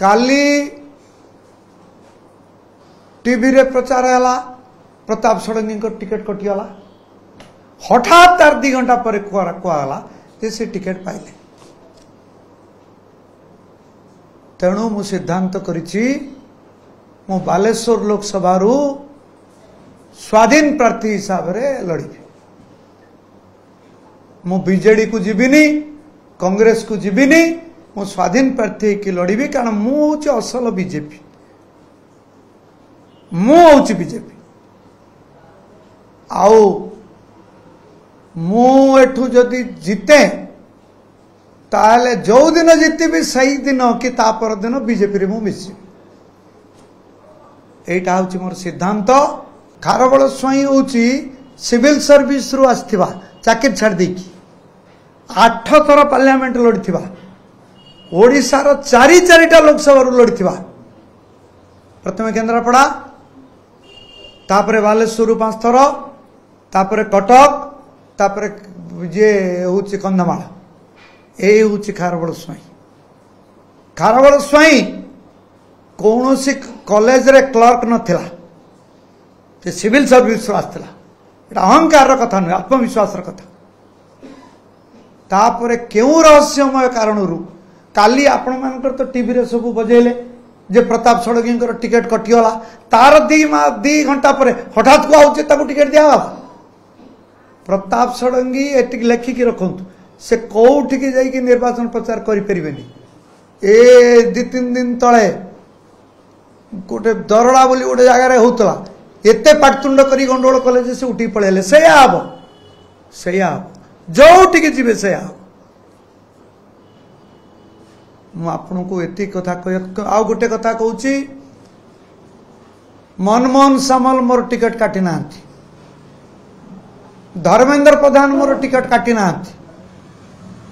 काली TV रे प्रचार है प्रताप षडंगी टिकेट कटिगला हठात तार 2 घंटा पर कहला से टिकेट पाइले तेणु मु सिद्धांत करिछि मु बालेश्वर लोकसभा स्वाधीन प्रार्थी हिसाब रे लड़ी मु बीजेडी को जीविनी कांग्रेस को जीविनी मु स्वाधीन प्रार्थी की लड़ी कारण मु हूँ असल बीजेपी मु हूँ बीजेपी आउ मु एठू जदि जीते ताहले जो दिन जीतबी सही दिन कि तापर दिन बीजेपी रे मु मिसी एटा हूँ मोर सिद्धांत खारबल स्वाई हूँ सिविल सर्विस रु आसथिबा चाकरी छाड़ देकी 8 थर पार्लियामेंट लड़िथिबा ओडिशार 4 लोकसभा रु लड़िथिबा प्रथम केन्द्रापड़ा तापरे बालेश्वर 5 थर तापरे कटक तापरे जे हूँ कंधमाल ए हूँ खारबल स्वाई कौन सी कॉलेज रे क्लर्क नथिला से सिविल सर्विस आसला एटा अहंकार कथा नुह आत्मविश्वास कथा तापरे क्यों रहस्यमय कारण काली आपण मानकर तो टीवी रे सब बजेले जे प्रताप षडंगी टिकेट कटिगला तार 2 घंटा पर हठात को आउचे ताको टिकेट दिया प्रताप षडंगी एटिक लेखिकी रखंतु से कौटिकी जाइकी निर्वाचन प्रचार करि परिबेनी ए 2-3 दिन तळे गोटे दरड़ा बोली गोटे जगार होता एते पाटतुंड करी गंडोल कले से उठी पड़ेले से जो जी से आपन को एति कथा आ गोटे कथा कहूँ मनमोहन सामल मोर टिकट काटी ना धर्मेंद्र प्रधान मोर टिकट काटी ना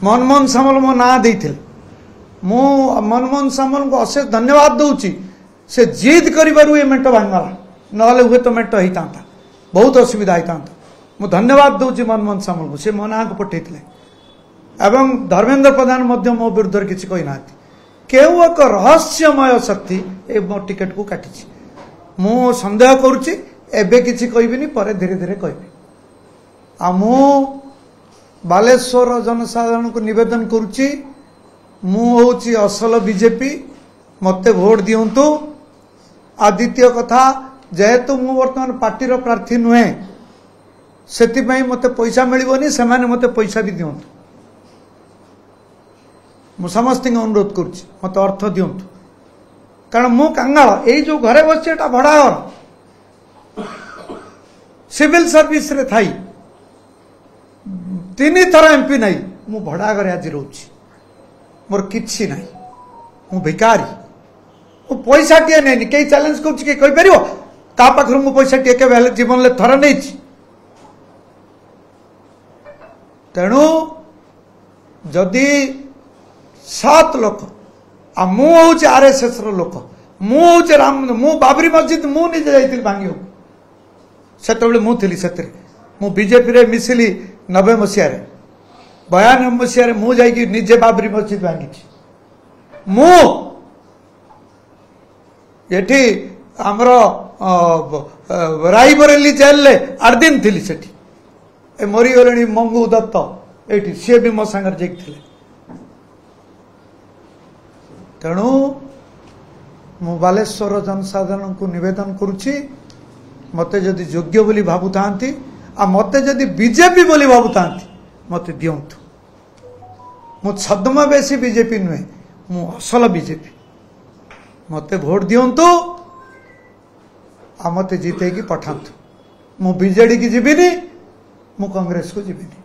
मनमोहन सामल मो ना देते मु मनमोहन सामल को अशेष धन्यवाद दूची से जिद करू ये मेट भांगला ना हुए तो मेट होता बहुत असुविधा होता मु धन्यवाद दूची मनमोहन सामल को से मो ना को पठे एवं धर्मेंद्र प्रधान मो विरुद्ध किसी कही ना केउ एक रहस्यमय शक्ति ए मो टिकेट को काटी मु संदेह करुच्ची एबे किसी कहबिनी पर धीरे धीरे कहबी आ मु बालेश्वर जनसाधारण को निवेदन करुच्ची मु होची असल बीजेपी मते वोट दियंतु आ द्वितीय कथा जेहेतु मु वर्तमान पार्टी प्रार्थी नुहे से मते पैसा मिलबनी से मते पैसा भी दियंतु मु समस्त अनुरोध करुच्ची मते अर्थ दियंतु कारण मु कांगाल यही जो घरे बस भड़ा घर सिविल सर्विस रे थाई 3 थर एमपी नहीं मु भड़ा घर आज रोची मोर किछि नहीं मु भिकारी मु पैसा टे नहीं कई चैलेंज कर पाखर मु पैसा टे के जीवन में थर नहीं तेणु जदि 7 लोक आ मु हूँ आरएसएस रो लोक मु हूँ राम मु बाबरी मस्जिद मु निजे जाइतिल भांगियो सेतबेले मु थिली सेतरे मु बीजेपी रे मिसिली 90 मसिया रे 92 मसिया रे मु जाइकी निजे बाबरी मस्जिद भांगी मु एठी हमरो रायबरेली जेल ले 8 दिन थिली सेठी ए मरी गलेनी मंगू दत्त एठी से भी मो संगर जेक थिले तेणु मु बालेश्वर जनसाधारण को निवेदन करुच्ची मते जदि योग्य बोली भावुता आ मते जदि बीजेपी बोली भावुता मते दियंतु मु छद्मवेशी बीजेपी नुहे मु असल बीजेपी मते भोट दियंतु आ मते जीते की पठांतु मु बीजेडी की जीविनी मु कांग्रेस को जीविनी।